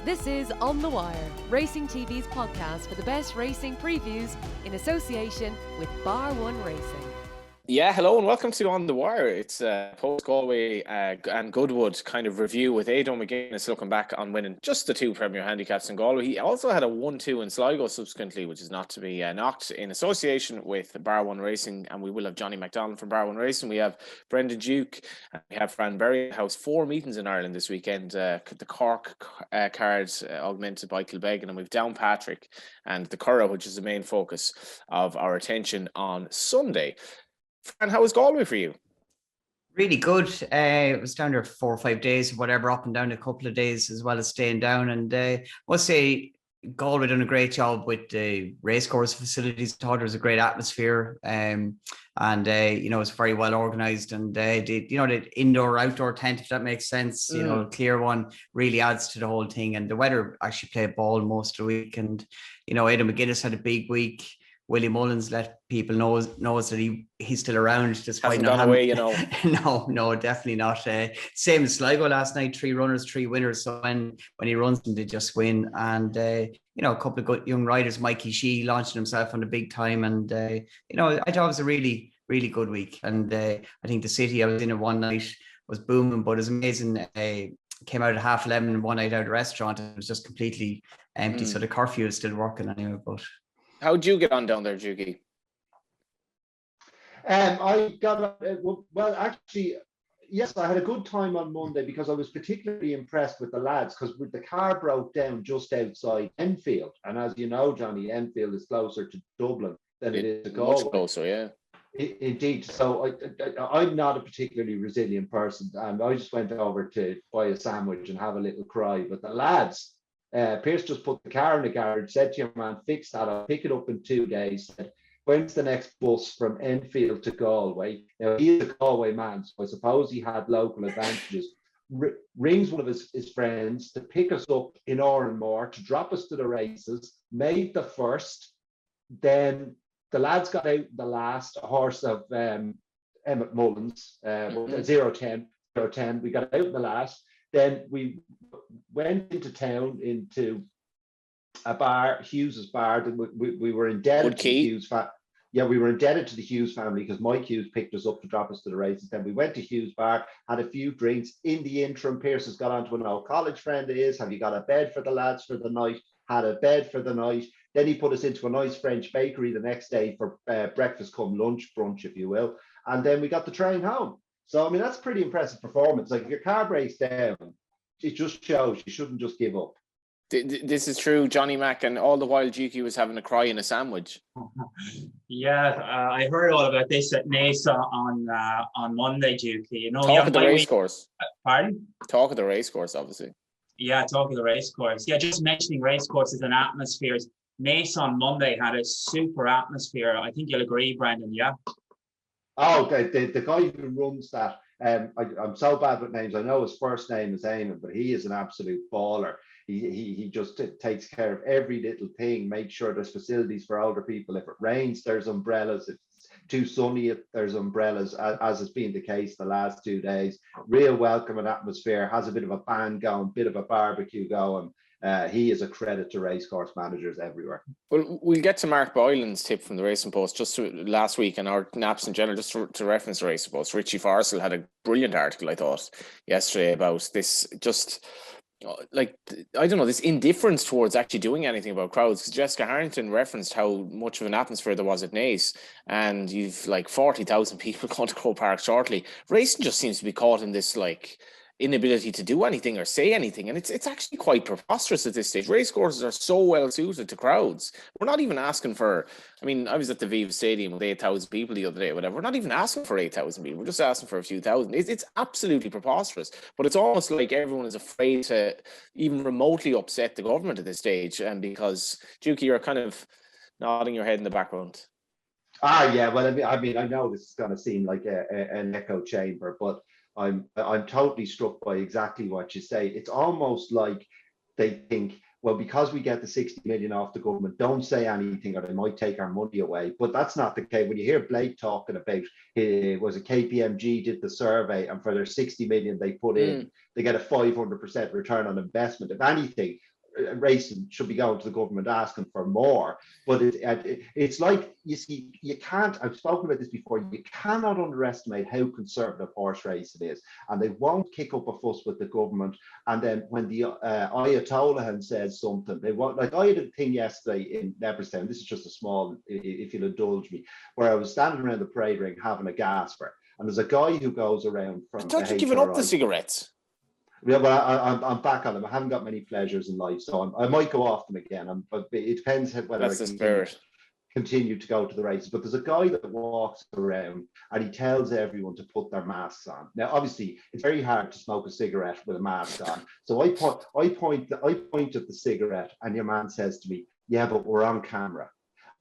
This is On The Wire, Racing TV's podcast for the best racing previews in association with Bar One Racing. Yeah, hello and welcome to On The Wire. It's a post-Galway and Goodwood kind of review with Ado McGuinness looking back on winning just the two Premier handicaps in Galway. He also had a 1-2 in Sligo subsequently, which is not to be knocked, in association with Bar One Racing. And we will have Johnny McDonald from Bar One Racing. We have Brendan Duke, and we have Fran Berry House. 4 meetings in Ireland this weekend. The Cork cards augmented by Kilbeggan, and we've Downpatrick and the Curragh, which is the main focus of our attention on Sunday. And how was Galway for you? Really good. It was down there 4 or 5 days, whatever, up and down a couple of days, as well as staying down. And I must say, Galway done a great job with the racecourse facilities. I thought there was a great atmosphere, and it's very well organised. And the indoor-outdoor tent, if that makes sense, clear one, really adds to the whole thing. And the weather actually played ball most of the week. And Ado McGuinness had a big week. Willie Mullins let people knows that he's still around, despite hasn't gone away, No, definitely not. Same as Sligo last night, 3 runners, 3 winners. So when he runs them, they just win. And a couple of good young riders, Mikey Shee launching himself on the big time, and I thought it was a really, really good week. And I think the city, I was in it one night, was booming, but it was amazing. Came out at 11:30 one night out of the restaurant, and it was just completely empty. So the curfew is still working anyway, but. How'd you get on down there, Dukey? I got actually, yes, I had a good time on Monday because I was particularly impressed with the lads, because the car broke down just outside Enfield, and as you know, Johnny, Enfield is closer to Dublin than it is to Galway. Much closer, yeah. Indeed. So I'm not a particularly resilient person, and I just went over to buy a sandwich and have a little cry. But the lads. Pierce just put the car in the garage, said to your man, fix that, I'll pick it up in 2 days. Said, when's the next bus from Enfield to Galway? Now, he is a Galway man, so I suppose he had local advantages. Rings one of his friends to pick us up in Oranmore, to drop us to the races, made the first. Then the lads got out the last, a horse of Emmett Mullins, 0-10. We got out in the last. Then we went into town, into a bar, Hughes's bar. We were indebted to the Hughes family. Yeah, we were indebted to the Hughes family because Mike Hughes picked us up to drop us to the races. Then we went to Hughes bar, had a few drinks. In the interim, Pierce has got onto an old college friend of his. Have you got a bed for the lads for the night? Had a bed for the night. Then he put us into a nice French bakery the next day for breakfast cum lunch, brunch, if you will. And then we got the train home. So, I mean, that's pretty impressive performance. Like, if your car breaks down, it just shows you shouldn't just give up. This is true, Johnny Mac, and all the while Dukey was having a cry in a sandwich. Yeah, I heard all about this at Nace on Monday, Dukey. Talk of the racecourse. Pardon? Talk of the racecourse, obviously. Yeah, talk of the racecourse. Yeah, just mentioning racecourses and atmospheres. Nace on Monday had a super atmosphere. I think you'll agree, Brendan, yeah? Oh, the guy who runs that, I'm so bad with names. I know his first name is Eamon, but he is an absolute baller. He just takes care of every little thing, make sure there's facilities for older people. If it rains, there's umbrellas. If it's too sunny, there's umbrellas, as has been the case the last 2 days. Real welcoming atmosphere, has a bit of a band going, bit of a barbecue going. He is a credit to racecourse managers everywhere. Well, we'll get to Mark Boylan's tip from the Racing Post just last week, and our naps in general, just to reference the Racing Post. Richie Forsell had a brilliant article, I thought, yesterday about this, just like, I don't know, this indifference towards actually doing anything about crowds. Because Jessica Harrington referenced how much of an atmosphere there was at Naas, and you've like 40,000 people going to Croke Park shortly. Racing just seems to be caught in this like inability to do anything or say anything, and it's actually quite preposterous at this stage. Racecourses are so well suited to crowds. We're not even asking for, I mean, I was at the Viva Stadium with 8,000 people the other day, whatever. We're not even asking for 8,000 people. We're just asking for a few thousand. It's absolutely preposterous, but it's almost like everyone is afraid to even remotely upset the government at this stage. And because, Dukey, you're kind of nodding your head in the background. Yeah, well, I mean, I know this is going to seem like an echo chamber, but I'm totally struck by exactly what you say. It's almost like they think, well, because we get the 60 million off the government, don't say anything or they might take our money away. But that's not the case. When you hear Blake talking about, was it KPMG did the survey, and for their 60 million they put in, they get a 500% return on investment. If anything, racing should be going to the government asking for more. But it's like, you see, you can't, I've spoken about this before, you cannot underestimate how conservative horse racing is. And they won't kick up a fuss with the government. And then when the Ayatollah says something, they won't. Like, I had a thing yesterday in Leopardstown, this is just a small, if you'll indulge me, where I was standing around the parade ring having a gasper. And there's a guy who goes around from. I thought you'd given up the cigarettes. Yeah, but I'm back on them. I haven't got many pleasures in life, so I might go off them again. But it depends whether That's the spirit. Continue to go to the races. But there's a guy that walks around and he tells everyone to put their masks on. Now, obviously, it's very hard to smoke a cigarette with a mask on. So I point at the cigarette, and your man says to me, "Yeah, but we're on camera."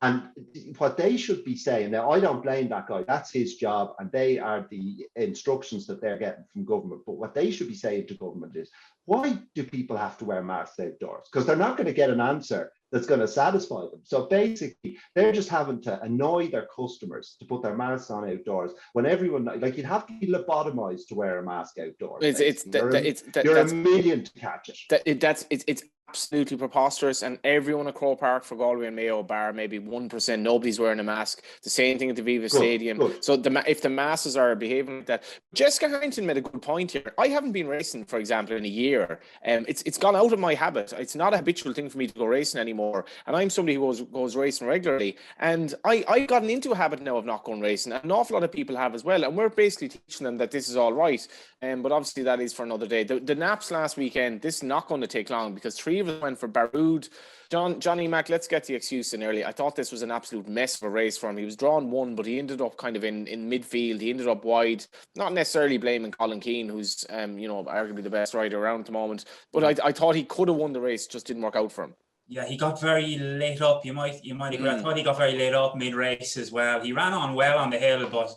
And what they should be saying, now I don't blame that guy, that's his job, and they are the instructions that they're getting from government. But what they should be saying to government is, why do people have to wear masks outdoors? Because they're not going to get an answer that's going to satisfy them. So basically, they're just having to annoy their customers to put their masks on outdoors when everyone, like, you'd have to be lobotomized to wear a mask outdoors. You're a million to catch it. It's absolutely preposterous, and everyone at Croke Park for Galway and Mayo bar, maybe 1%, nobody's wearing a mask. The same thing at the Viva Stadium. Good. So if the masses are behaving like that, Jessica Harrington made a good point here. I haven't been racing, for example, in a year. It's gone out of my habit. It's not a habitual thing for me to go racing anymore, and I'm somebody who goes racing regularly. And I've gotten into a habit now of not going racing. An awful lot of people have as well, and we're basically teaching them that this is all right. But obviously that is for another day. The naps last weekend, this is not going to take long because 3 of us went for Baaeed. Johnny Mac, let's get the excuse in early. I thought this was an absolute mess of a race for him. He was drawn 1, but he ended up kind of in midfield. He ended up wide. Not necessarily blaming Colin Keane, who's arguably the best rider around at the moment. But I thought he could have won the race, just didn't work out for him. Yeah, he got very lit up. You might agree. I thought he got very lit up mid-race as well. He ran on well on the hill, but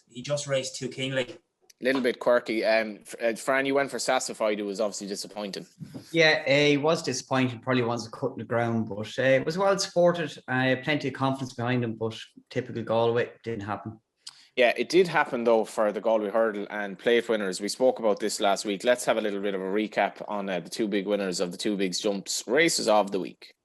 he just raced too keenly. Little bit quirky. Fran, you went for Sassified. It was obviously disappointing. Yeah, he was disappointing. Probably wants to cut in the ground, but it was well supported. Plenty of confidence behind him, but typical Galway, didn't happen. Yeah, it did happen though for the Galway Hurdle and plate winners. We spoke about this last week. Let's have a little bit of a recap on the 2 big winners of the 2 big jumps races of the week.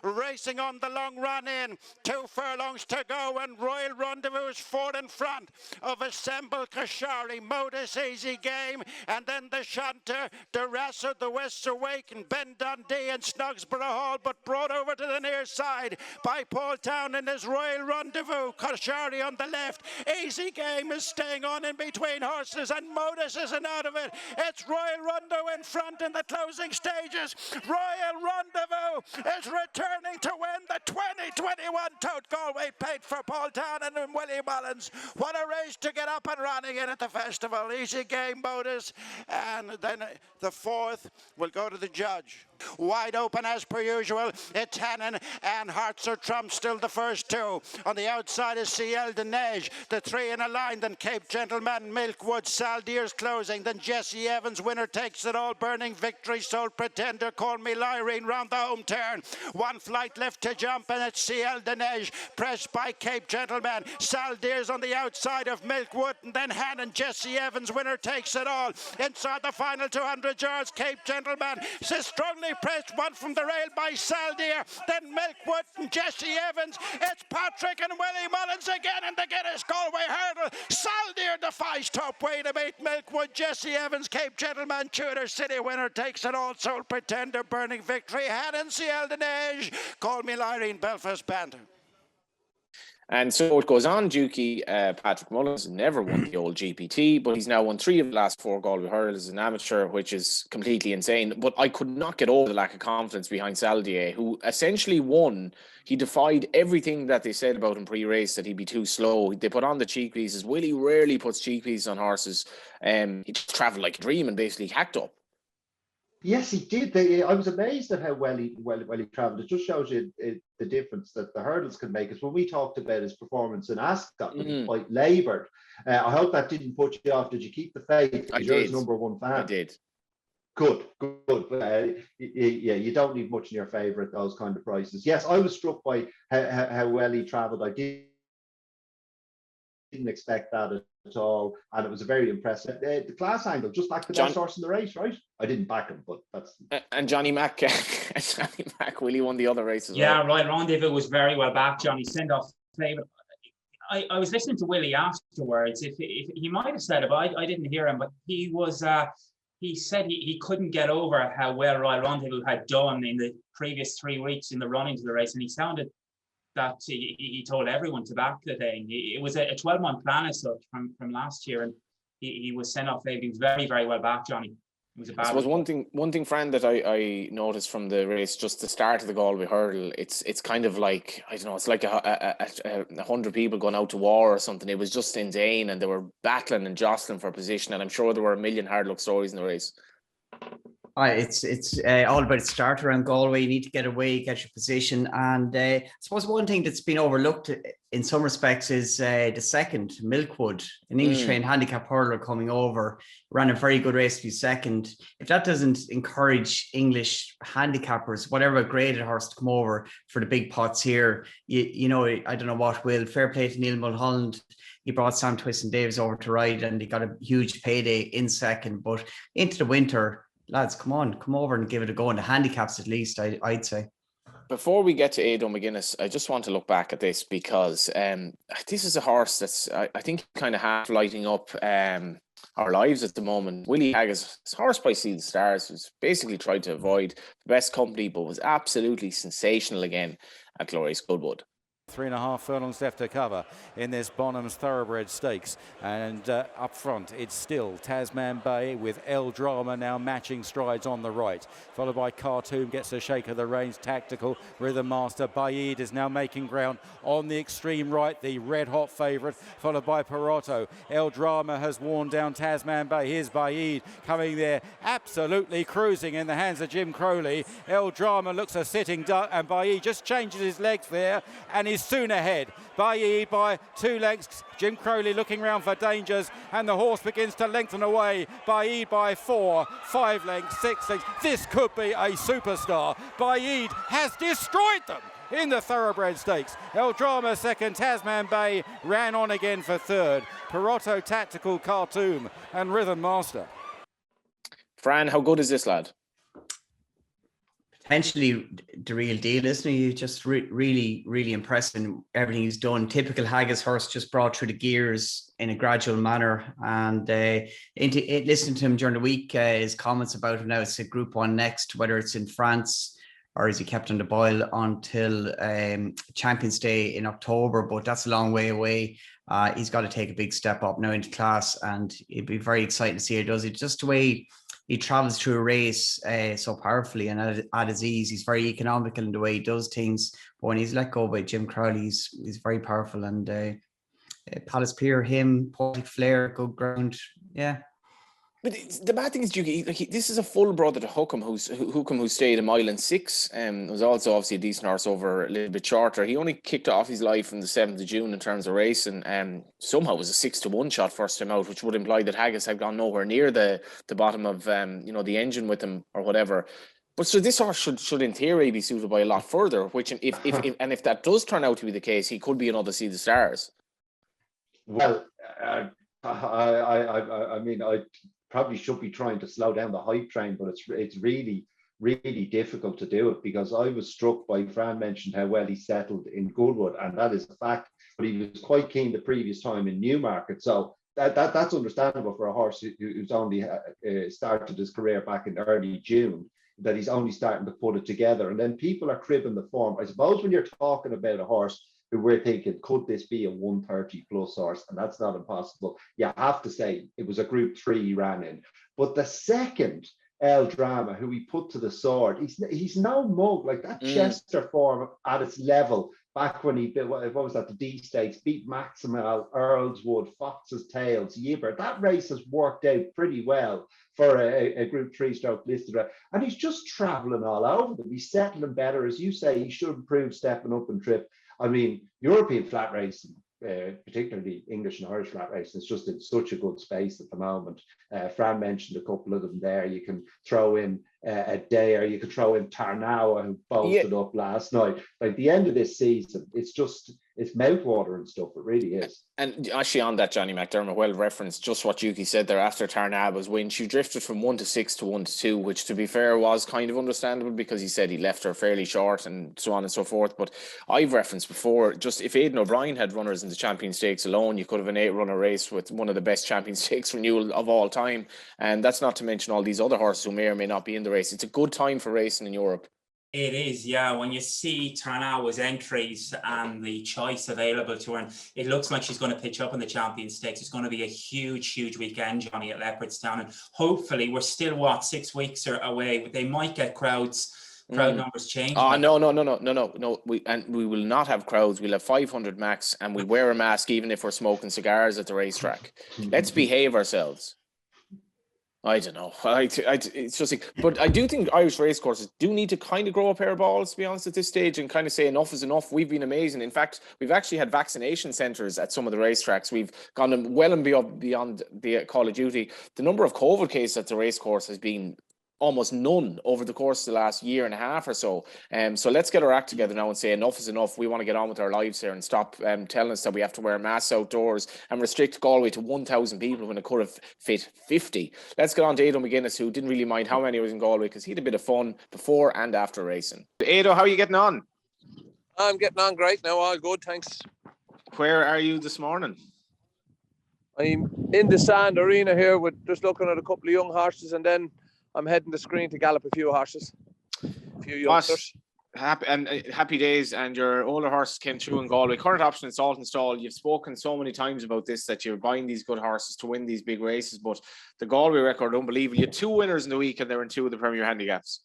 Racing on the long run in, 2 furlongs to go, and Royal Rendezvous is 4 in front of Assemble Kashari, Modus Easy Game, and then the Shanter, Durassa, the West Awake, and Ben Dundee and Snugsborough Hall, but brought over to the near side by Paul Town and his Royal Rendezvous. Kashari on the left, Easy Game is staying on in between horses, and Modus isn't out of it. It's Royal Rendezvous in front in the closing stages. Royal Rendezvous is returning to win the 2021 Tote Galway Plate for Paul Town and Willie Mullins. What a race to get up and running in at the festival. Easy Game, Modus, and then the 4th will go to the judge. Wide open as per usual. It's Hannon and Hearts are Trump, still the first 2. On the outside is Ciel de Neige, the 3 in a line. Then Cape Gentleman, Milkwood, Saldeer's closing. Then Jesse Evans, winner takes it all. Burning Victory, Soul Pretender, Call Me Lyrene round the home turn. 1 flight left to jump, and it's Ciel de Neige, pressed by Cape Gentleman. Saldeer's on the outside of Milkwood, and then Hannon, Jesse Evans, winner takes it all. Inside the final 200 yards, Cape Gentleman says strongly pressed, 1 from the rail by Saldeer, then Milkwood and Jesse Evans. It's Patrick and Willie Mullins again in the Guinness Galway Hurdle. Saldeer defies top way to beat Milkwood, Jesse Evans, Cape Gentleman, Tudor City winner takes it all. Soul Pretender, Burning Victory, Hannon, Ciel de Neige, Call Me Lyrene, Belfast Banter. And so it goes on. Dukey, Patrick Mullins never won the old GPT, but he's now won 3 of the last 4 Galway Hurdles as an amateur, which is completely insane. But I could not get over the lack of confidence behind Saldier, who essentially won. He defied everything that they said about him pre-race, that he'd be too slow. They put on the cheek pieces. Willie rarely puts cheek pieces on horses. He just travelled like a dream and basically hacked up. Yes, he did. I was amazed at how well he travelled. It just shows you the difference that the hurdles can make. Because when we talked about his performance in Ascot, he was quite laboured. I hope that didn't put you off. Did you keep the faith? I did. You're his #1 fan. I did. Good. Yeah, you don't need much in your favour at those kind of prices. Yes, I was struck by how well he travelled. I did didn't expect that at all, and it was a very impressive. The class angle, just back the best horse in the race, right? I didn't back him, but that's and Johnny Mack. Johnny Mack, Willie won the other race as well. Yeah, right. Rendezvous was very well back. Johnny send off favourite. I was listening to Willie afterwards. If he might have said it, but I didn't hear him. But he was. He said he couldn't get over how well Royal Rendezvous had done in the previous 3 weeks in the run into the race, and he sounded that he told everyone to back the thing. It was a 12-month plan as such from last year, and he was sent off late. He was very, very well back, Johnny. It was a bad. I suppose one thing, Fran, that I noticed from the race, just the start of the Galway hurdle, it's kind of like, I don't know, it's like 100 people going out to war or something. It was just insane, and they were battling and jostling for position, and I'm sure there were a million hard luck stories in the race. It's all about the start around Galway. You need to get away, get your position. And I suppose one thing that's been overlooked in some respects is the second, Milkwood, an English trained handicap hurler coming over, ran a very good race to be second. If that doesn't encourage English handicappers, whatever graded horse, to come over for the big pots here, you know, I don't know what will. Fair play to Neil Mulholland. He brought Sam Twiston-Davies over to ride, and he got a huge payday in second. But into the winter, lads, come over and give it a go in the handicaps at least, I'd say. Before we get to Ado McGuinness, I just want to look back at this because this is a horse that's, I think, kind of half lighting up our lives at the moment. Willie Haggis, his horse by Sea the Stars, was basically tried to avoid the best company, but was absolutely sensational again at Glorious Goodwood. 3.5 furlongs left to cover in this Bonham's Thoroughbred Stakes, and up front it's still Tasman Bay with El Drama now matching strides on the right, followed by Khartoum gets a shake of the reins. Tactical Rhythm Master. Baaeed is now making ground on the extreme right, the red hot favourite, followed by Perotto. El Drama has worn down Tasman Bay. Here's Baaeed coming there, absolutely cruising in the hands of Jim Crowley. El Drama looks a sitting duck, and Baaeed just changes his legs there and is soon ahead. Baaeed by 2 lengths. Jim Crowley looking round for dangers, and the horse begins to lengthen away. Baaeed by 4, 5 lengths, 6 lengths. This could be a superstar. Baaeed has destroyed them in the Thoroughbred Stakes. El Drama second, Tasman Bay ran on again for third. Perotto, Tactical, Khartoum and Rhythm Master. Fran, how good is this lad? Potentially the real deal, isn't he? Just really, really impressive in everything he's done. Typical Haggis horse, just brought through the gears in a gradual manner. And listening to him during the week, his comments about him now, it's a Group 1 next, whether it's in France or is he kept on the boil until Champions Day in October, but that's a long way away. He's got to take a big step up now into class, and it'd be very exciting to see how he does it. Just the way he travels through a race so powerfully and at his ease. He's very economical in the way he does things. But when he's let go by Jim Crowley, he's very powerful. And Palace Pier, him, Poetic Flair, good ground. Yeah. But the bad thing is, Dukey, this is a full brother to Hookham, who stayed a mile and 6. Was also obviously a decent horse over a little bit shorter. He only kicked off his life on the 7th of June in terms of racing. Somehow was a 6-1 shot first time out, which would imply that Haggis had gone nowhere near the bottom of the engine with him or whatever. But so this horse should in theory be suited by a lot further. Which if that does turn out to be the case, he could be another Sea the Stars. Well, I mean, I probably should be trying to slow down the hype train, but it's really, really difficult to do it, because I was struck by, Fran mentioned how well he settled in Goodwood, and that is a fact. But he was quite keen the previous time in Newmarket, so that's understandable for a horse who's only started his career back in early June, that he's only starting to put it together. And then people are cribbing the form. I suppose when you're talking about a horse who we're thinking, could this be a 130 plus horse? And that's not impossible. You have to say it was a Group 3 he ran in. But the second, El Drama, who he put to the sword, he's no mug. Like that Chester form at its level, back when he bit, what was that, the D Stakes, beat Maximal, Earlswood, Fox's Tails, Yibber. That race has worked out pretty well for a Group 3 stroke listed. And he's just travelling all over them. He's settling better. As you say, he should improve stepping up and trip. I mean, European flat racing, particularly English and Irish flat racing, is just in such a good space at the moment. Fran mentioned a couple of them there. You can throw in a day, or you could throw in Tarnawa, who bolted up last night. Like the end of this season, it's mouthwater and stuff. It really is. And actually, on that, Johnny McDermott well referenced just what Dukey said there after Tarnawa's win. She drifted from 1-6 to 1-2, which, to be fair, was kind of understandable because he said he left her fairly short and so on and so forth. But I've referenced before, just if Aidan O'Brien had runners in the Champion Stakes alone, you could have an 8-runner race with one of the best Champion Stakes renewal of all time. And that's not to mention all these other horses who may or may not be in the race. It's a good time for racing in Europe. It is, yeah. When you see Tarnawa's entries and the choice available to her, and it looks like she's going to pitch up in the Champion Stakes. It's going to be a huge, huge weekend, Johnny, at Leopardstown. And hopefully, we're still, 6 weeks away. They might get crowd numbers changed. Oh, no. We will not have crowds. We'll have 500 max, and we'll wear a mask even if we're smoking cigars at the racetrack. Let's behave ourselves. I don't know. It's just like, but I do think Irish racecourses do need to kind of grow a pair of balls, to be honest, at this stage, and kind of say enough is enough. We've been amazing. In fact, we've actually had vaccination centres at some of the racetracks. We've gone well and beyond the Call of Duty. The number of COVID cases at the racecourse has been almost none over the course of the last year and a half or so. So let's get our act together now and say enough is enough. We want to get on with our lives here and stop telling us that we have to wear masks outdoors and restrict Galway to 1,000 people when it could have fit 50. Let's get on to Ado McGuinness, who didn't really mind how many was in Galway because he had a bit of fun before and after racing. Ado, how are you getting on? I'm getting on great now. All good, thanks. Where are you this morning? I'm in the Sand Arena here with just looking at a couple of young horses, and then I'm heading the screen to gallop a few horses, a few youngsters. Happy days, and your older horses came through in Galway. Current option in Saltonstall. You've spoken so many times about this, that you're buying these good horses to win these big races, but the Galway record, unbelievable. You had 2 winners in the week, and they were in 2 of the Premier Handicaps.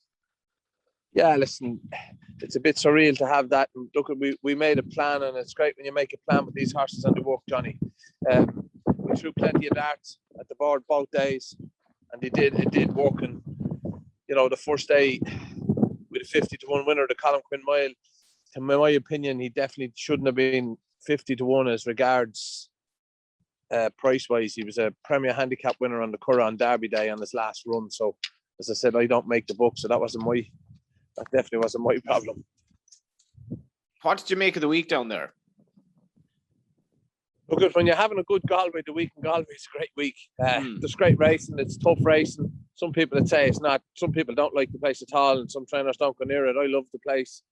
Yeah, listen, it's a bit surreal to have that. Look, we made a plan, and it's great when you make a plan with these horses and they work, Johnny. We threw plenty of darts at the board both days, and it did work. And the first day with a 50-1 winner, the Colin Quinn Mile, in my opinion, he definitely shouldn't have been 50-1 as regards price wise. He was a Premier Handicap winner on the Curragh on Derby Day on his last run. So as I said, I don't make the book, so that definitely wasn't my problem. What did you make of the week down there? Look, when you're having a good Galway, the week in Galway is a great week. There's great racing. It's tough racing. Some people would say it's not. Some people don't like the place at all, and some trainers don't go near it. I love the place.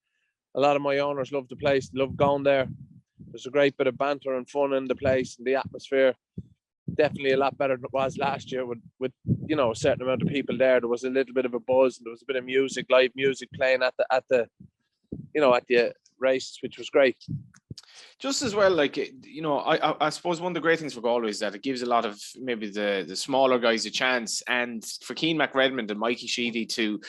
A lot of my owners love the place. They love going there. There's a great bit of banter and fun in the place, and the atmosphere definitely a lot better than it was last year with a certain amount of people there. There was a little bit of a buzz, and there was a bit of music, live music playing at the races, which was great. Just as well, I suppose one of the great things for Galway is that it gives a lot of maybe the smaller guys a chance, and for Keen McRedmond and Mikey Sheedy to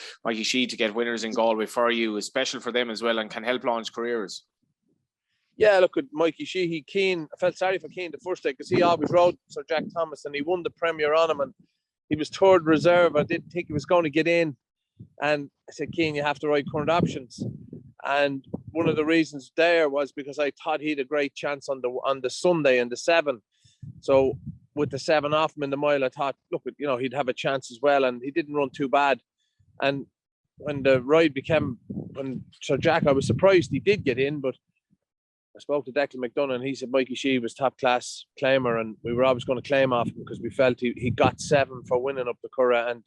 get winners in Galway for you is special for them as well and can help launch careers. Yeah, look at Mikey Sheehy. Keane, I felt sorry for Keane the first day because he always rode Sir Jack Thomas and he won the Premier on him, and he was third reserve. I didn't think he was going to get in, and I said, Keane, you have to ride current options. And one of the reasons there was because I thought he had a great chance on the Sunday in the 7. So with the 7 off him in the mile, I thought, look, he'd have a chance as well, and he didn't run too bad. And when the ride when Sir Jack, I was surprised he did get in, but I spoke to Declan McDonough and he said Mikey Shee was top class claimer, and we were always going to claim off him because we felt he got 7 for winning up the Curragh, and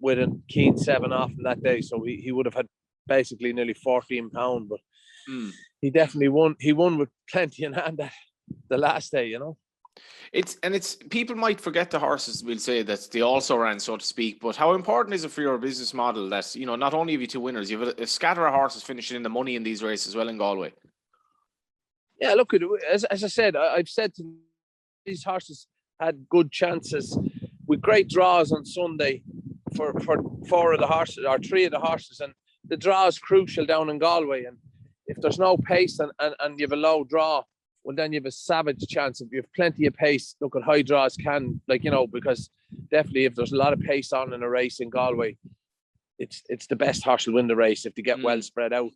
with a Keen 7 off him that day, so he would have had basically nearly £14, but he definitely won. He won with plenty in hand the last day, It's people might forget the horses, we'll say, that they also ran, so to speak, but how important is it for your business model that, not only have you 2 winners, you have a scatter of horses finishing in the money in these races as well in Galway? Yeah, look, as I said, I've said to these horses had good chances with great draws on Sunday for 4 of the horses or 3 of the horses, and the draw is crucial down in Galway, and if there's no pace and you have a low draw, well, then you have a savage chance. If you have plenty of pace, look at high draws can, because definitely if there's a lot of pace on in a race in Galway, it's the best horse will win the race if they get well spread out.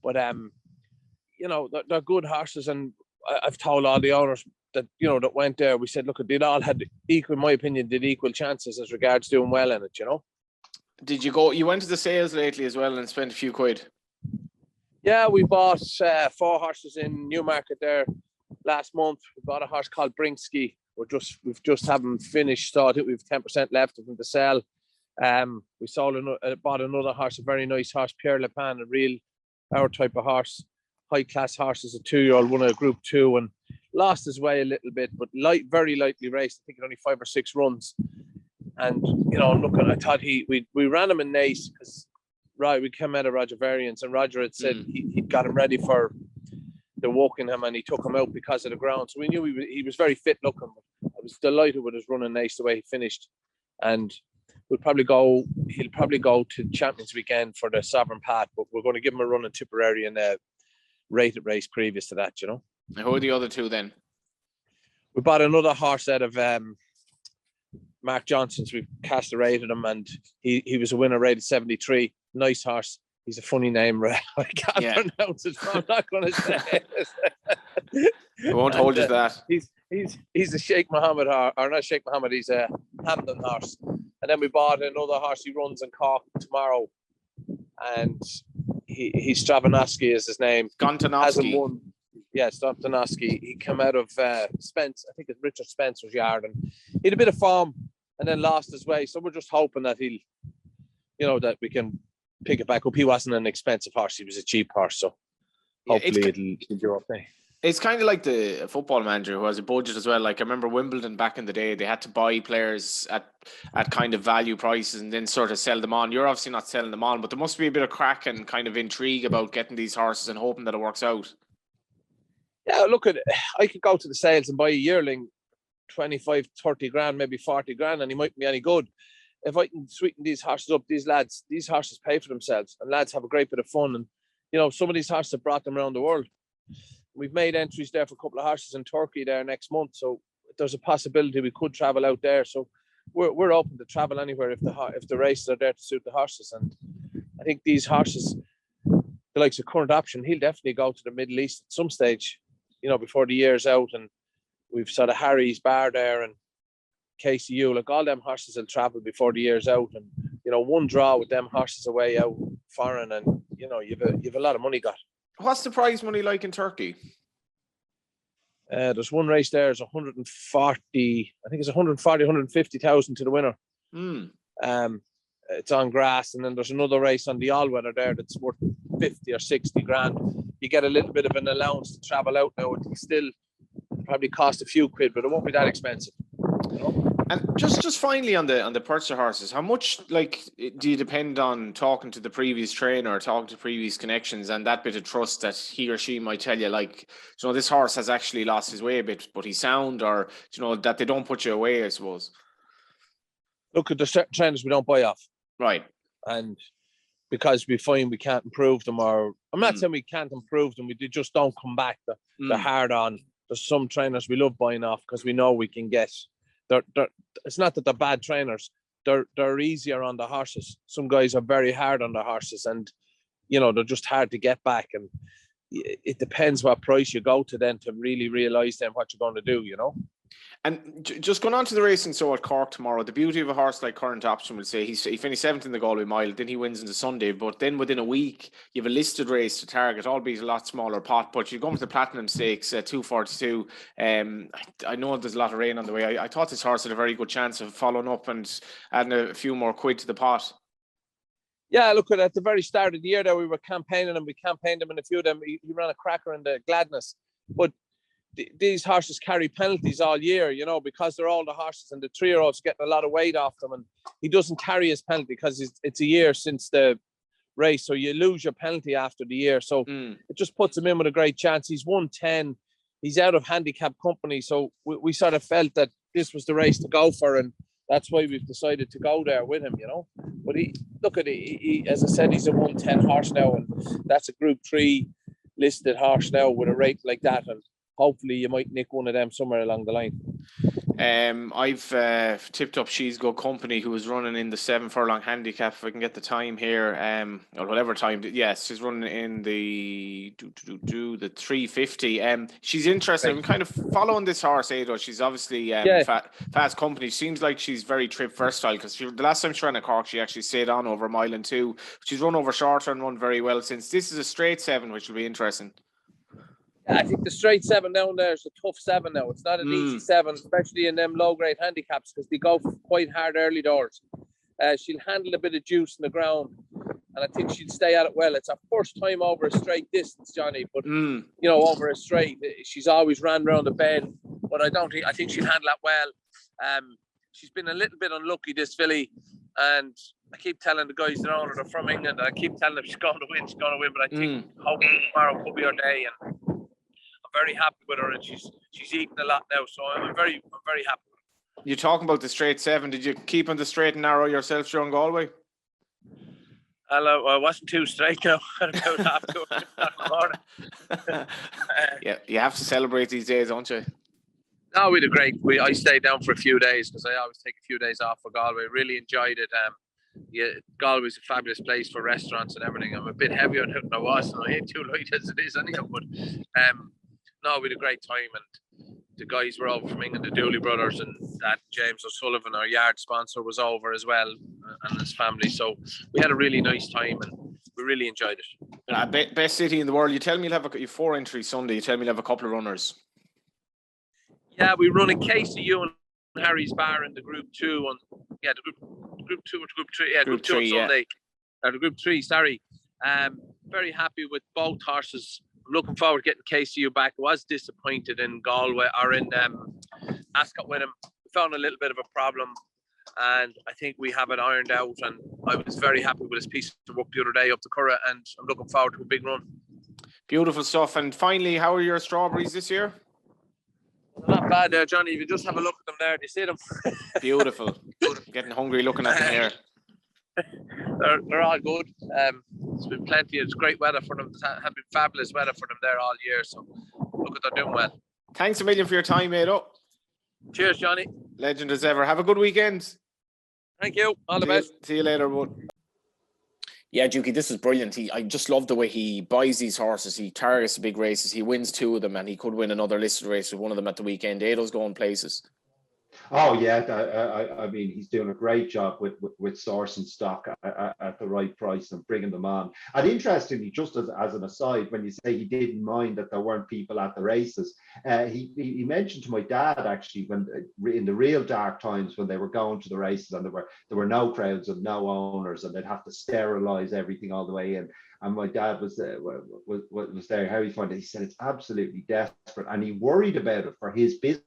But they're good horses, and I've told all the owners that that went there. We said, look, they all had equal, in my opinion, did equal chances as regards doing well in it. Did you go? You went to the sales lately as well and spent a few quid. Yeah, we bought 4 horses in Newmarket there last month. We bought a horse called Brinksky. We've just haven't finished, so I think we've 10% left of them to sell. We bought another horse, a very nice horse, Pierre Le Pen, a real our type of horse, high class horse, as a 2-year-old, won a Group 2 and lost his way a little bit, but very lightly raced. I think it only 5 or 6 runs. And I thought we ran him in Nace because we came out of Roger Variance, and Roger had said he'd got him ready for the Wokingham, and he took him out because of the ground. So we knew he was very fit looking. I was delighted with his running Nace the way he finished, and he'll probably go to Champions Weekend for the Sovereign Path, but we're going to give him a run in Tipperary in a rated race previous to that. And who are the other 2 then? We bought another horse out of Mark Johnson's. We cast a rated him, and he was a winner, rated 73. Nice horse. He's a funny name. I can't pronounce it, so I'm not going to say it. I won't hold you to that. He's a Sheikh Mohammed horse, or not Sheikh Mohammed. He's a Hamden horse. And then we bought another horse. He runs in Cork tomorrow, and he's Stravinsky is his name. Gontanovsky. Yeah, Stravinsky. He came out of Spence. I think it's Richard Spencer's yard, and he had a bit of form, and then lost his way. So we're just hoping that that we can pick it back up. He wasn't an expensive horse; he was a cheap horse. So hopefully it'll do okay. It's kind of like the football manager who has a budget as well. Like I remember Wimbledon back in the day, they had to buy players at kind of value prices and then sort of sell them on. You're obviously not selling them on, but there must be a bit of crack and kind of intrigue about getting these horses and hoping that it works out. Yeah, look at it. I could go to the sales and buy a yearling 25, 30 grand, maybe 40 grand, and he mightn't be any good. If I can sweeten these horses up, these horses pay for themselves, and lads have a great bit of fun. And, some of these horses have brought them around the world. We've made entries there for a couple of horses in Turkey there next month. So there's a possibility we could travel out there. So we're open to travel anywhere if the races are there to suit the horses. And I think these horses, the likes of Current Option, he'll definitely go to the Middle East at some stage, before the year's out. And we've sort of Harry's Bar there and KCU, like all them horses will travel before the year's out. And, one draw with them horses away out foreign, and, you've a lot of money got. What's the prize money like in Turkey? There's one race there, is 140, 150,000 to the winner. It's on grass. And then there's another race on the all-weather there that's worth 50 or 60 grand. You get a little bit of an allowance to travel out now. It still probably cost a few quid, but it won't be that expensive. And just finally on the purchaser horses, how much do you depend on talking to the previous trainer or talking to previous connections and that bit of trust that he or she might tell you, this horse has actually lost his way a bit, but he's sound, or that they don't put you away, I suppose. Look, at the certain trainers we don't buy off, right? And because we find we can't improve them, or I'm not saying we can't improve them, we just don't come back. They're hard on. There's some trainers we love buying off because we know we can get. It's not that they're bad trainers. They're easier on the horses. Some guys are very hard on the horses, and they're just hard to get back. And it depends what price you go to then to really realise then what you're going to do. And just going on to the racing, so at Cork tomorrow, the beauty of a horse like Current Option will say he finished 7th in the Galway Mile, then he wins on the Sunday, but then within a week you have a listed race to target, albeit a lot smaller pot, but you're going with the Platinum Stakes, 242. I know there's a lot of rain on the way. I thought this horse had a very good chance of following up and adding a few more quid to the pot. Yeah, look, at the very start of the year there, we were campaigning him. We campaigned him in a few of them. He ran a cracker in the Gladness, but these horses carry penalties all year, because they're older horses, and the 3-year-old's getting a lot of weight off them, and he doesn't carry his penalty because it's a year since the race, so you lose your penalty after the year. So it just puts him in with a great chance. He's 110. He's out of handicap company, so we sort of felt that this was the race to go for, and that's why we've decided to go there with him, But he as I said, he's a 110 horse now, and that's a Group 3 listed horse now with a rate like that, and hopefully you might nick one of them somewhere along the line. I've tipped up She's Go Company, who was running in the 7 furlong handicap. If I can get the time here, or whatever time. Yes, she's running in the 350. She's interesting. I'm kind of following this horse, Ado. She's obviously fast company. Seems like she's very trip versatile, because the last time she ran at Cork, she actually stayed on over 1 mile and 2. She's run over shorter and run very well since. This is a straight 7, which will be interesting. I think the straight 7 down there is a tough 7 now. It's not an easy 7, especially in them low grade handicaps, because they go quite hard early doors. She'll handle a bit of juice in the ground, and I think she'll stay at it well. It's her first time over a straight distance, Johnny, but you know, over a straight, she's always ran around the bend. But I think she'll handle that well. She's been a little bit unlucky, this filly, and I keep telling the guys that own her, they're from England, and I keep telling them she's going to win. But I think hopefully tomorrow could be her day, and I'm very happy with her, and she's eating a lot now, so I'm very happy with her. You're talking about the straight 7. Did you keep on the straight and narrow yourself during Galway? Hello, I wasn't too straight now. About half to Yeah, you have to celebrate these days, don't you? No, we did great. I stayed down for a few days, because I always take a few days off for Galway. Really enjoyed it. Galway's a fabulous place for restaurants and everything. I'm a bit heavier than I was, and I ain't too light as it is anyhow. But no, we had a great time, and the guys were over from England, the Dooley brothers, and that James O'Sullivan, our yard sponsor, was over as well, and his family. So we had a really nice time, and we really enjoyed it. Best city in the world. You tell me you'll have 4 entries Sunday. You tell me you'll have a couple of runners. Yeah, we run in KCU and Harry's Bar in the Group 2 on the Group 2 or Group 3. Yeah, Group 2 on Sunday. Or the Group 3, sorry. Very happy with both horses. I'm looking forward to getting KCU back. I was disappointed in Galway or in Ascot with him. We found a little bit of a problem, and I think we have it ironed out, and I was very happy with his piece of work the other day up to Curragh, and I'm looking forward to a big run. Beautiful stuff. And finally, how are your strawberries this year? Not bad there, Johnny. If you just have a look at them there, do you see them? Beautiful. Getting hungry looking at them here. They're all good. It's been plenty. It's great weather for them. It's have been fabulous weather for them there all year. So look at they're doing well. Thanks a million for your time, Ado. Cheers, Johnny. Legend as ever. Have a good weekend. Thank you. All the best. See you later, bud. Yeah, Dukey, this is brilliant. I just love the way he buys these horses. He targets the big races. He wins 2 of them, and he could win another listed race with one of them at the weekend. Ado's going places. Oh yeah, I mean, he's doing a great job with sourcing stock at the right price and bringing them on. And interestingly, just as an aside, when you say he didn't mind that there weren't people at the races, he mentioned to my dad actually when in the real dark times when they were going to the races and there were no crowds and no owners and they'd have to sterilize everything all the way in. And my dad was there. How he found it, he said it's absolutely desperate, and he worried about it for his business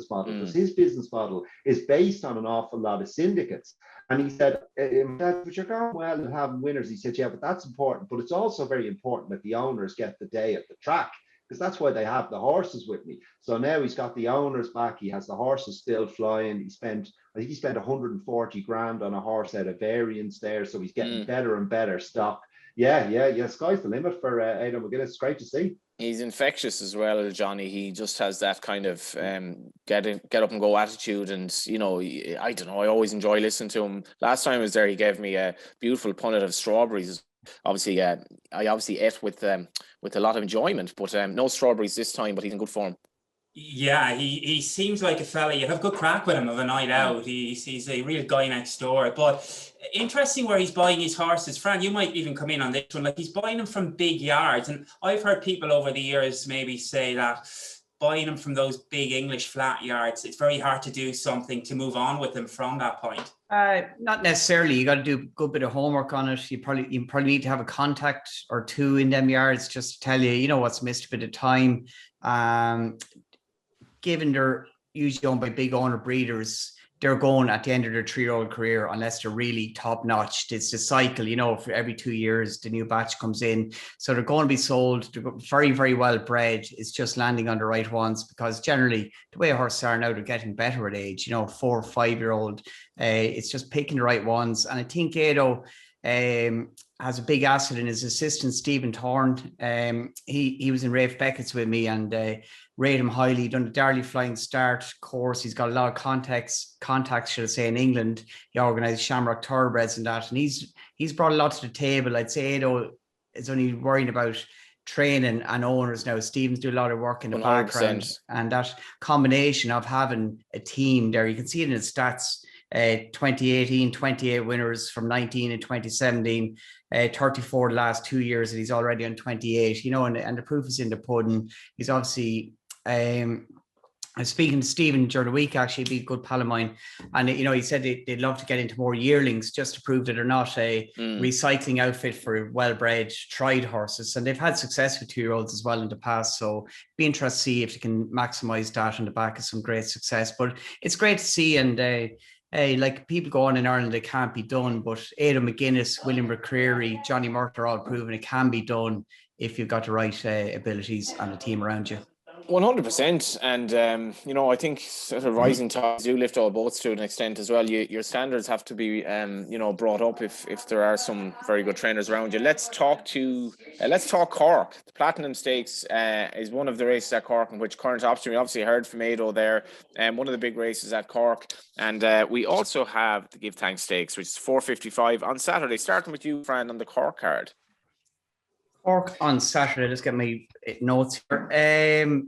model, because his business model is based on an awful lot of syndicates. And he said, but you're going well and having winners. He said, yeah, but that's important, but it's also very important that the owners get the day at the track, because that's why they have the horses with me. So now he's got the owners back, he has the horses still flying. I think he spent 140 grand on a horse out of variance there, so he's getting better and better stock. Yeah, sky's the limit for Ado McGuinness. It's great to see. He's infectious as well, Johnny. He just has that kind of get up and go attitude, and you know, I don't know. I always enjoy listening to him. Last time I was there, he gave me a beautiful punnet of strawberries. Obviously, I obviously ate with a lot of enjoyment, but no strawberries this time. But he's in good form. Yeah, he seems like a fella. You have good crack with him of a night out. He's a real guy next door. But interesting where he's buying his horses. Fran, you might even come in on this one. Like, he's buying them from big yards. And I've heard people over the years maybe say that buying them from those big English flat yards, it's very hard to do something to move on with them from that point. Not necessarily. You got to do a good bit of homework on it. You probably need to have a contact or two in them yards just to tell you, what's missed a bit of time. Given they're usually owned by big owner breeders, they're going at the end of their 3-year-old career unless they're really top notch. It's the cycle, for every 2 years, the new batch comes in. So they're going to be sold. They're very, very well bred. It's just landing on the right ones, because generally the way horses are now, they're getting better at age, 4 or 5 year old. It's just picking the right ones. And I think Ado, has a big asset in his assistant, Stephen Thorne. He was in Rafe Beckett's with me and rate him highly. Done a Darley Flying Start course. He's got a lot of contacts, should I say, in England. He organised Shamrock Thoroughbreds and that. And he's brought a lot to the table. I'd say Ado is only worrying about training and owners now. Stephen's do a lot of work in the 100%. Background. And that combination of having a team there, you can see it in his stats. 2018, 28 winners from 19 and 2017, 34 the last 2 years, and he's already on 28, and the proof is in the pudding. He's obviously, I was speaking to Stephen during the week, actually, be a good pal of mine, and he said they'd love to get into more yearlings just to prove that they're not a recycling outfit for well-bred, tried horses, and they've had success with 2-year-olds as well in the past, so be interested to see if they can maximise that on the back of some great success. But it's great to see, and like people go on in Ireland, it can't be done, but Ado McGuinness, William McCreary, Johnny Murphy are all proven it can be done if you've got the right abilities and a team around you. 100%, and I think sort of rising tides do lift all boats to an extent as well. Your standards have to be brought up if there are some very good trainers around you. Let's talk Cork. The Platinum Stakes is one of the races at Cork in which Current Option, we obviously heard from Ado there, one of the big races at Cork, and we also have the Give Thanks Stakes, which is 4:55 on Saturday. Starting with you, Fran, on the Cork card. Cork on Saturday. Let's get my notes here.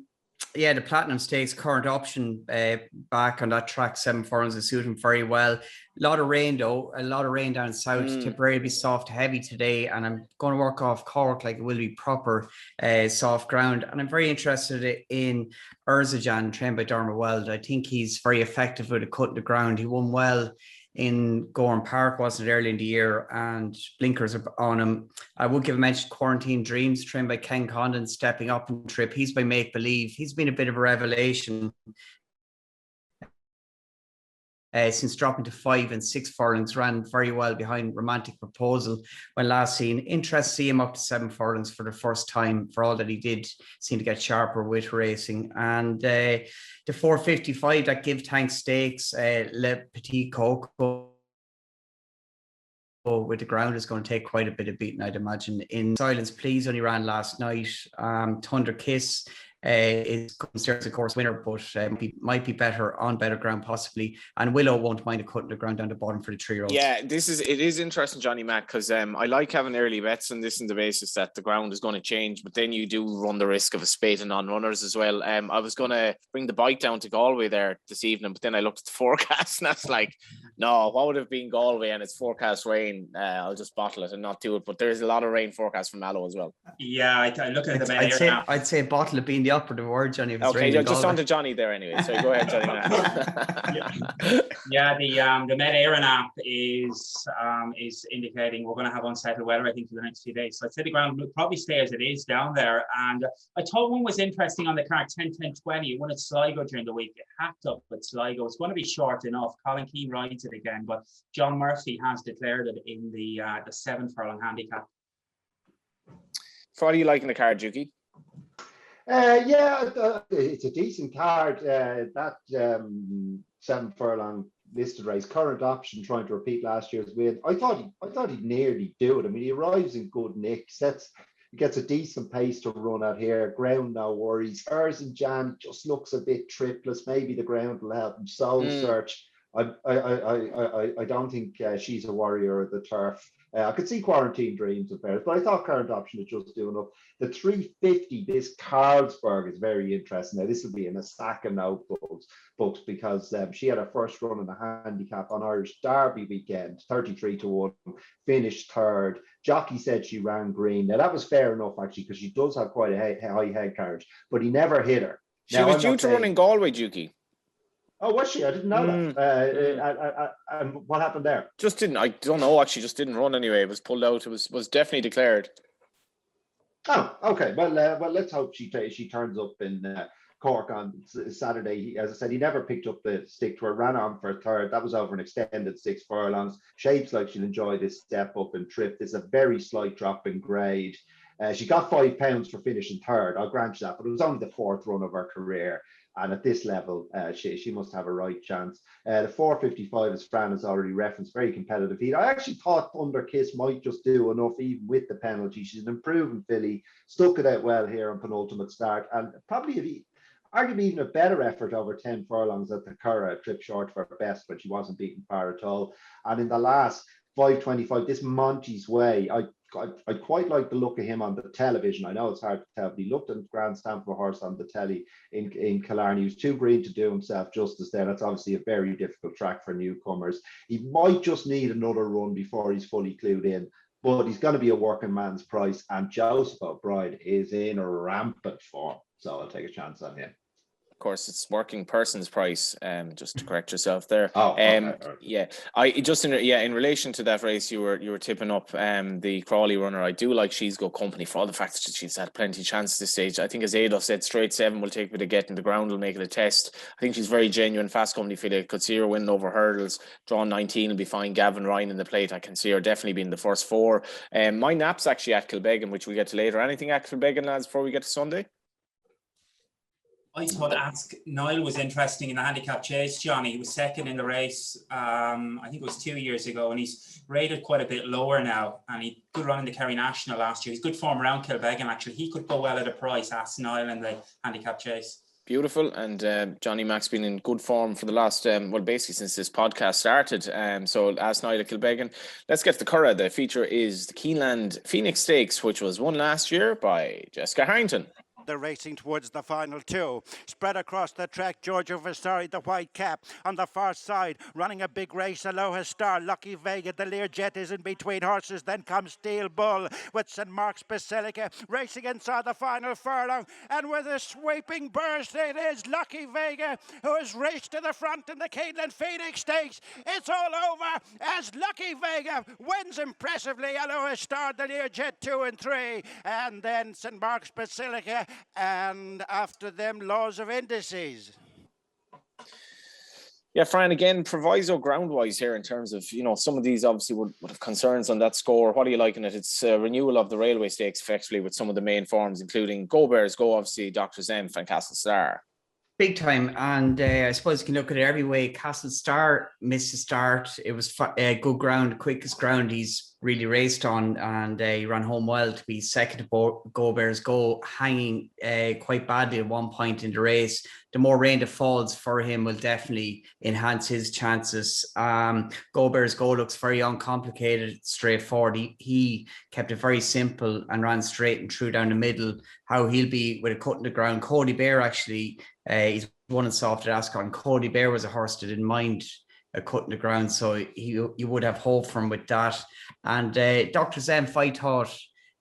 The Platinum Stakes, Current Option back on that track, 7 furlongs, will suit him very well. A lot of rain though, down south. Tipperary be soft, heavy today, and I'm going to work off Cork like it will be proper soft ground. And I'm very interested in Urzajan, trained by Dermot Weld. I think he's very effective with a cut in the ground. He won well in Gorham Park, wasn't it, early in the year, and blinkers are on him. I would give a mention Quarantine Dreams, trained by Ken Condon, stepping up in trip. He's by Make Believe. He's been a bit of a revelation since dropping to 5 and 6 furlongs. Ran very well behind Romantic Proposal when last seen. Interest to see him up to 7 furlongs for the first time, for all that he did seem to get sharper with racing. And the 4:55, that Give Thanks Stakes, Le Petit Coco with the ground is going to take quite a bit of beating, I'd imagine. In Silence Please only ran last night. Thunder Kiss is considered a course winner, but might be better on better ground possibly. And Willow won't mind a cut in the ground down the bottom for the 3-year-olds. Yeah, it is interesting, Johnny Mac, because I like having early bets on this on the basis that the ground is going to change, but then you do run the risk of a spate of non-runners as well. I was going to bring the bike down to Galway there this evening, but then I looked at the forecast and that's like, no, what would have been Galway and it's forecast rain? I'll just bottle it and not do it. But there's a lot of rain forecast from Mallow as well. Yeah, I look at I'd say bottle it being the operative word, Johnny. Okay, just on to Johnny there anyway. So go ahead, Johnny. The Met Aaron app is indicating we're going to have unsettled weather, I think, for the next few days. So I'd say the ground will probably stay as it is down there. And I thought one was interesting on the card, 10-10-20. It won at Sligo during the week. It hacked up at Sligo. It's going to be short enough. Colin Keane rides it again, but John Murphy has declared it in the 7 furlong handicap. What do you like in the card, Dukey? It's a decent card. That 7 furlong listed race, Current Option, trying to repeat last year's win. I thought he'd nearly do it. I mean, he arrives in good nick. He gets a decent pace to run out here. Ground, no worries. Urzajan just looks a bit tripless. Maybe the ground will help him. Soul Search. I don't think she's a warrior of the turf. I could see Quarantine Dreams of theirs, but I thought Current Option was just doing enough. The 350, this Carlsberg is very interesting. Now, this will be in a stack of notebooks because she had her first run in the handicap on Irish Derby weekend, 33-1, finished 3rd. Jockey said she ran green. Now, that was fair enough, actually, because she does have quite a high head carriage, but he never hit her. She was due to run in Galway, Dukey. Oh, was she? I didn't know that. And what happened there? I don't know, actually, just didn't run anyway. It was pulled out. It was definitely declared. Oh, okay. Well, let's hope she turns up in Cork on Saturday. As I said, he never picked up the stick to her, ran on for 3rd. That was over an extended 6 furlongs. Shapes like she'll enjoy this step up and trip. There's a very slight drop in grade. She got £5 for finishing 3rd. I'll grant you that, but it was only the 4th run of her career. And at this level, she must have a right chance. The 455, as Fran has already referenced, very competitive heat. I actually thought Thunder Kiss might just do enough, even with the penalty. She's an improving filly, stuck it out well here on penultimate start, and probably arguably even a better effort over 10 furlongs at the Curragh, trip short for her best, but she wasn't beaten far at all. And in the last 525, this Monty's Way, I quite like the look of him on the television. I know it's hard to tell, but he looked at Grand Stamford horse on the telly in Killarney. He was too green to do himself justice there. That's obviously a very difficult track for newcomers. He might just need another run before he's fully clued in, but he's going to be a working man's price. And Joseph O'Brien is in rampant form, so I'll take a chance on him. Of course, it's working person's price. Just to correct yourself there. Okay. Yeah, in relation to that race, you were tipping up the Crawley runner. I do like She's Go Company for all the fact that she's had plenty of chances this stage. I think, as Ado said, straight 7 will take a bit of getting the ground, will make it a test. I think she's very genuine. Fast Company filly. Could see her winning over hurdles. Drawn 19 will be fine. Gavin Ryan in the plate. I can see her definitely being the first 4. My nap's actually at Kilbeggan, which we'll get to later. Anything at Kilbeggan, lads, before we get to Sunday? I thought Ask Niall was interesting in the handicap chase, Johnny. He was second in the race, I think it was 2 years ago, and he's rated quite a bit lower now. And he good run in the Kerry National last year. He's good form around Kilbeggan, actually. He could go well at a price, Ask Niall, in the handicap chase. Beautiful. And Johnny Mack's been in good form for the last, basically since this podcast started. So last night at Kilbeggan. Let's get to the Curragh. The feature is the Keenland Phoenix Stakes, which was won last year by Jessica Harrington. They're racing towards the final 2. Spread across the track, Giorgio Vasari, the white cap. On the far side, running a big race, Aloha Star, Lucky Vega, the Learjet is in between horses. Then comes Steel Bull with St. Mark's Basilica, racing inside the final furlong. And with a sweeping burst, it is Lucky Vega who has raced to the front in the Keenland Phoenix Stakes. It's all over as Lucky Vega wins impressively. Aloha Star, the Learjet 2 and 3. And then St. Mark's Basilica, and after them, Laws of Indices. Yeah, Fran, again, proviso ground-wise here in terms of, some of these obviously would have concerns on that score. What are you liking it? It's a renewal of the Railway Stakes effectively with some of the main forms, including Go Bears Go, obviously, Dr. Zenf and Castle Star. Big time. And I suppose you can look at it every way. Castle Star missed the start. It was good ground, quickest ground he's really raced on, and he ran home well to be second to Go Bears Go, hanging quite badly at one point in the race. The more rain that falls for him will definitely enhance his chances. Go Bears Go looks very uncomplicated, straightforward. He kept it very simple and ran straight and through down the middle. How he'll be with a cut in the ground. Cody Bear actually, he's won and soft at Ascot. Cody Bear was a horse that didn't mind a cut in the ground, so you would have hope for him with that. And Dr. Zenf, I thought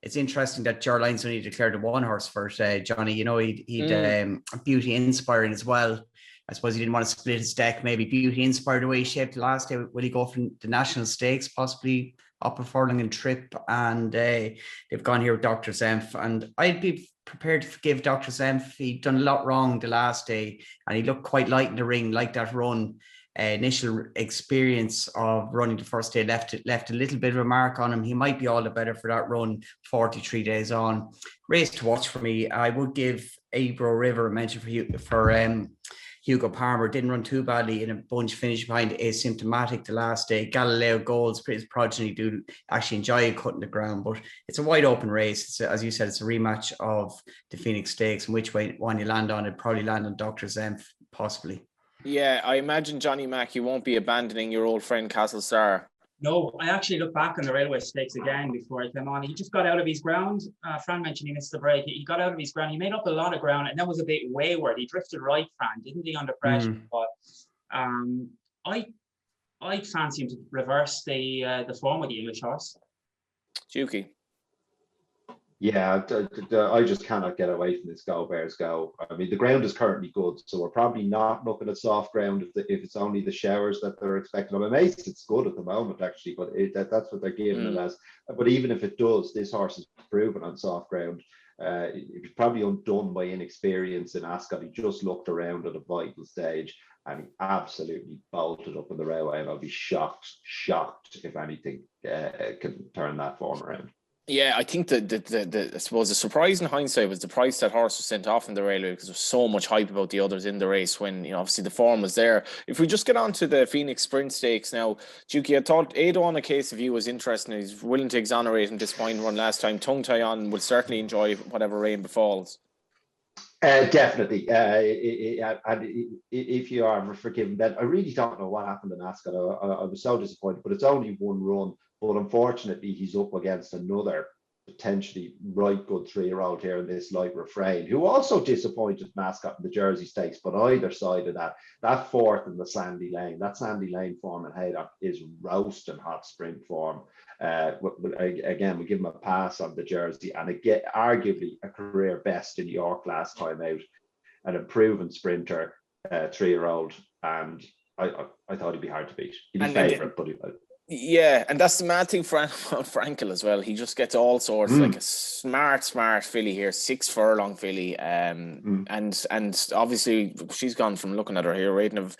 it's interesting that Gerline's only declared the one horse first, Johnny. He'd Beauty Inspiring as well. I suppose he didn't want to split his deck. Maybe Beauty Inspired the way he shaped last day. Will he go from the National Stakes, possibly up a furlong and trip? And they've gone here with Dr. Zenf. And I'd be prepared to forgive Dr. Zenf. He'd done a lot wrong the last day, and he looked quite light in the ring, like that run. Initial experience of running the first day left a little bit of a mark on him. He might be all the better for that run 43 days on. Race to watch for me. I would give Ebro River a mention for Hugo Palmer. Didn't run too badly in a bunch finish behind Asymptomatic the last day. Galileo Gold's his progeny do actually enjoy cutting the ground, but it's a wide open race. As you said, it's a rematch of the Phoenix Stakes, and which one you land on, it probably land on Dr. Zenf, possibly. Yeah, I imagine, Johnny Mack, you won't be abandoning your old friend Castle Star. No, I actually looked back on the Railway Stakes again before I came on. He just got out of his ground. Fran mentioned he missed the break. He got out of his ground. He made up a lot of ground, and that was a bit wayward. He drifted right, Fran, didn't he, under pressure? But I fancy him to reverse the form with the English horse. Dukey. Yeah, I just cannot get away from this Go Bears Go. I mean, the ground is currently good, so we're probably not looking at soft ground if it's only the showers that they're expecting. I'm amazed it's good at the moment, actually, but that's what they're giving it as. But even if it does, this horse is proven on soft ground. It was probably undone by inexperience in Ascot. He just looked around at a vital stage, and he absolutely bolted up in the railway, and I'll be shocked if anything can turn that form around. Yeah, I think the I suppose the surprise in hindsight was the price that horse was sent off in the railway, because there was so much hype about the others in the race when, obviously the form was there. If we just get on to the Phoenix Sprint Stakes now, Dukey, I thought Ado on a case of you was interesting. He's willing to exonerate and disappoint one last time. Tongue tie on, will certainly enjoy whatever rain befalls. Definitely. If you are forgiven, then I really don't know what happened in Ascot. I was so disappointed, but it's only one run. But unfortunately, he's up against another potentially right good 3-year-old here in this light refrain, who also disappointed in Ascot in the Jersey Stakes. But either side of that fourth in the Sandy Lane form in Haydock is roasting hot sprint form. Again, we give him a pass on the Jersey, and again, arguably a career best in York last time out, an improving sprinter, 3-year-old, and I thought he'd be hard to beat. He'd be favourite, but yeah, and that's the mad thing for Frankel as well. He just gets all sorts, like a smart filly here, 6 furlong filly, and obviously she's gone from, looking at her here, rating of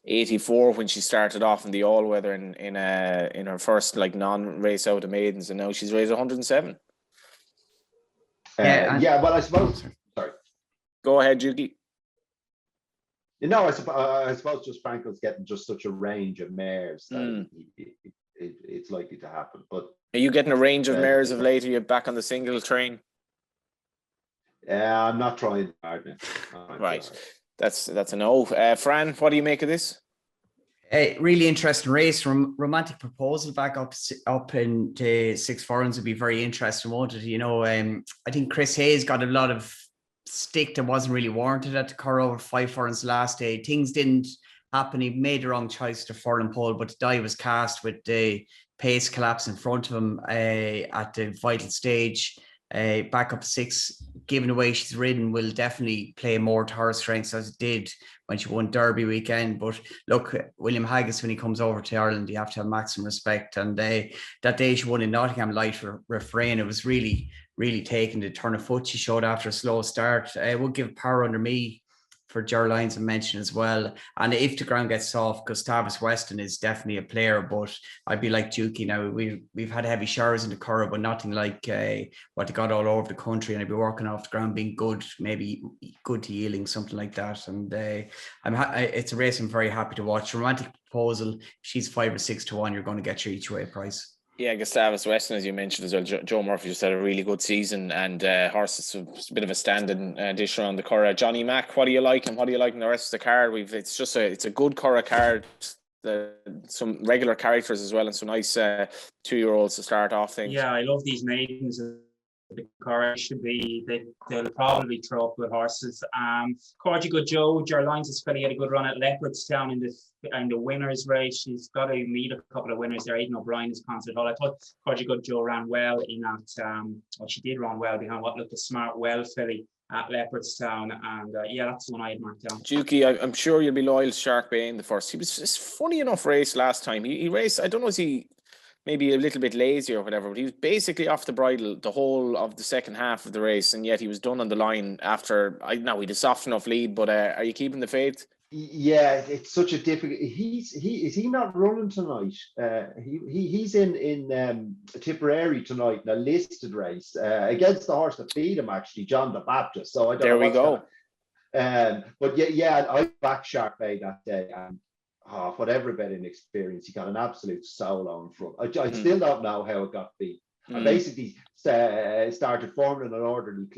84 when she started off in the all weather in her first like non-race out of maidens, and now she's raised 107. Well, I suppose. Sorry. Go ahead, Dukey. I suppose just Frankel's getting just such a range of mares that it's likely to happen. But are you getting a range of mares of late? Are you back on the single train? I'm not trying hard now. Right, that's a no. Fran, what do you make of this? Really interesting race. Romantic Proposal back up in the 6 furlongs would be very interesting, won't it? I think Chris Hayes got a lot of stick that wasn't really warranted at the Curragh over 5 furlongs last day. Things didn't happen. He made the wrong choice to furlong pole, but the die was cast with the pace collapse in front of him at the vital stage. Back up 6, given the way she's ridden, will definitely play more to her strengths as it did when she won Derby weekend. But look, William Haggis, when he comes over to Ireland, you have to have maximum respect. And that day she won in Nottingham light refrain, it was really taking the turn of foot she showed after a slow start. We'll give power under me for Ger Lyons to mention as well. And if the ground gets soft, Gustavus Weston is definitely a player, but I'd be like Dukey now. We've had heavy showers in the Curragh, but nothing like what they got all over the country, and I'd be working off the ground being good, maybe good to yielding, something like that. And it's a race I'm very happy to watch. Romantic Proposal, she's 5 or 6 to 1, you're going to get your each way price. Yeah, Gustavus Weston, as you mentioned as well, Joe Murphy just had a really good season, and horse is a bit of a standing dish around the Curragh. Johnny Mack, what do you like, and what do you like in the rest of the card? It's a good Curragh card. Some regular characters as well, and some nice 2-year-olds to start off things. Yeah, I love these maidens. The Curragh should be, they'll probably throw up good horses. Corky Good Joe, Ger Lyons' filly had a good run at Leopardstown in the winners race. She's got to meet a couple of winners there. Aidan O'Brien's Concert Hall. I thought Corky Good Joe ran well in that. She did run well behind what looked a smart filly at Leopardstown, and that's the one I had marked down. Dukey, I'm sure you'll be loyal to Shark Bay in the first. He was just funny enough race last time. He raced, I don't know, is he maybe a little bit lazy or whatever, but he was basically off the bridle the whole of the second half of the race, and yet he was done on the line after. He had a soft enough lead, but are you keeping the faith? Yeah, it's such a difficult. Is he not running tonight? He's in Tipperary tonight in a listed race against the horse that beat him, actually, John the Baptist. So I don't know. There we go. But I backed Shark Bay that day, and whatever betting experience, he got an absolute solo in front. I still don't know how it got beat. I basically started forming an orderly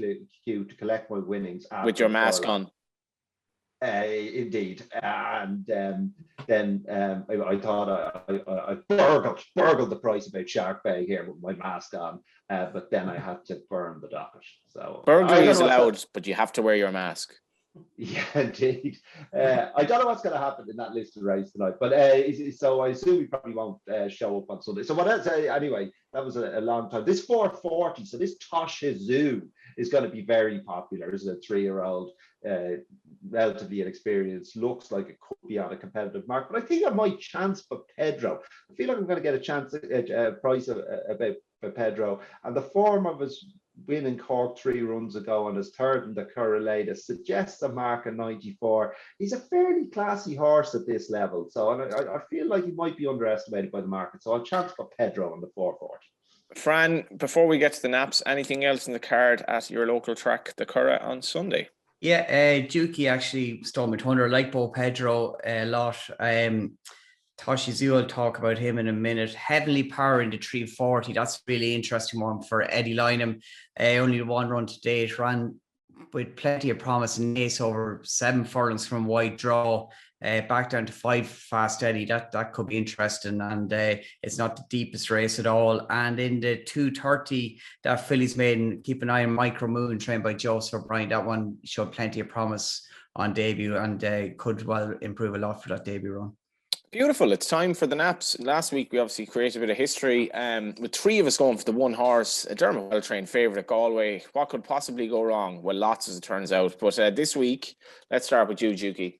queue to collect my winnings with your mask on. Indeed, and then I thought I burgled the price about Shark Bay here with my mask on, but then I had to burn the docket. So burglary is allowed, but you have to wear your mask. Yeah, indeed. I don't know what's going to happen in that listed race tonight, but so I assume he probably won't show up on Sunday. So what else? Anyway, that was a long time. This 440, so this Tosh Zoo is going to be very popular. This is a 3-year-old, relatively inexperienced, looks like it could be on a competitive mark, but I think I might chance for Pedro. I feel like I'm going to get a chance price about Pedro, and the form of his win in Cork 3 runs ago and his third in the Curragh suggests a mark of 94. He's a fairly classy horse at this level, so I feel like he might be underestimated by the market. So I'll chance for Pedro on the 440. Fran, before we get to the naps, anything else in the card at your local track, the Curragh, on Sunday? Yeah, Dukey actually stole my thunder. I like Bo Pedro a lot. Toshi Zoo, will talk about him in a minute. Heavenly Power in the 340. That's a really interesting one for Eddie Lynham. Only one run to date. Ran with plenty of promise and ace over 7 furlongs from wide draw. Back down to 5 fast steady. That could be interesting, and it's not the deepest race at all. And in the 230, that Phillies maiden, keep an eye on Micro Moon, trained by Joseph O'Brien. That one showed plenty of promise on debut, and could well improve a lot for that debut run. Beautiful. It's time for the naps. Last week we obviously created a bit of history with 3 of us going for the one horse, a Dermot well-trained favourite at Galway. What could possibly go wrong? Well, lots as it turns out. But this week, let's start with you, Dukey.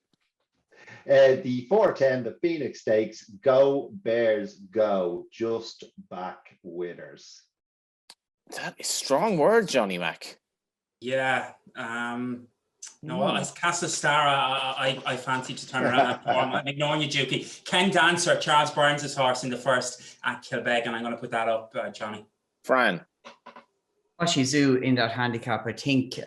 The 410, the Phoenix Stakes, Go Bears Go, just back winners. That is strong word, Johnny Mac. Yeah. No, as Casa Star, I fancy to turn around that form. I'm ignoring you, Dukey. Ken Dancer, Charles Burns' horse in the first at Kilbeg, and I'm going to put that up, Johnny. Fran. Toshi Zoo in that handicap, I think,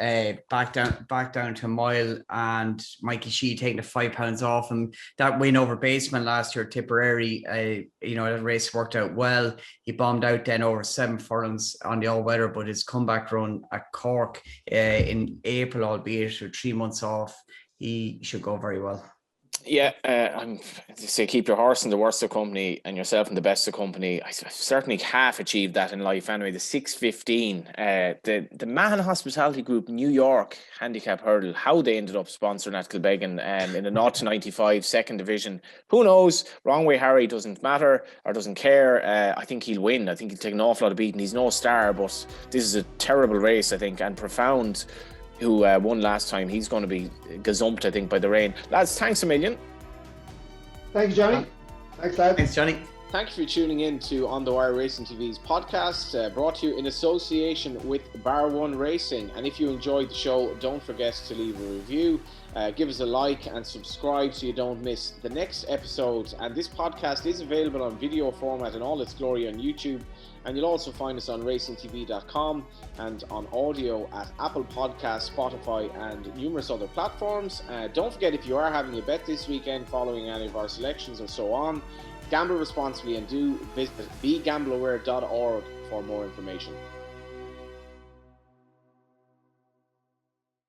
back down to a mile, and Mikey Shee taking the £5 off him. That win over Baseman last year, Tipperary, that race worked out well. He bombed out then over 7 furlongs on the all-weather, but his comeback run at Cork in April, albeit 3 months off, he should go very well. Yeah, I'm say keep your horse in the worst of company and yourself in the best of company. I've certainly half achieved that in life anyway. The 6:15, the Mahon Hospitality Group New York handicap hurdle, how they ended up sponsoring at Kilbeggan in the 0-95 second division. Who knows? Wrong Way Harry doesn't matter or doesn't care. I think he'll win. I think he'll take an awful lot of beating. He's no star, but this is a terrible race, I think, and Profound, who won last time, he's going to be gazumped, I think, by the rain. Lads, thanks a million. Thank you, Johnny. Thanks, lad. Thanks, Johnny. Thank you for tuning in to On The Wire Racing TV's podcast, brought to you in association with Bar One Racing. And if you enjoyed the show, don't forget to leave a review, give us a like and subscribe so you don't miss the next episode. And this podcast is available on video format in all its glory on YouTube. And you'll also find us on racingtv.com and on audio at Apple Podcasts, Spotify, and numerous other platforms. Don't forget, if you are having a bet this weekend following any of our selections or so on, gamble responsibly and do visit begambleaware.org for more information.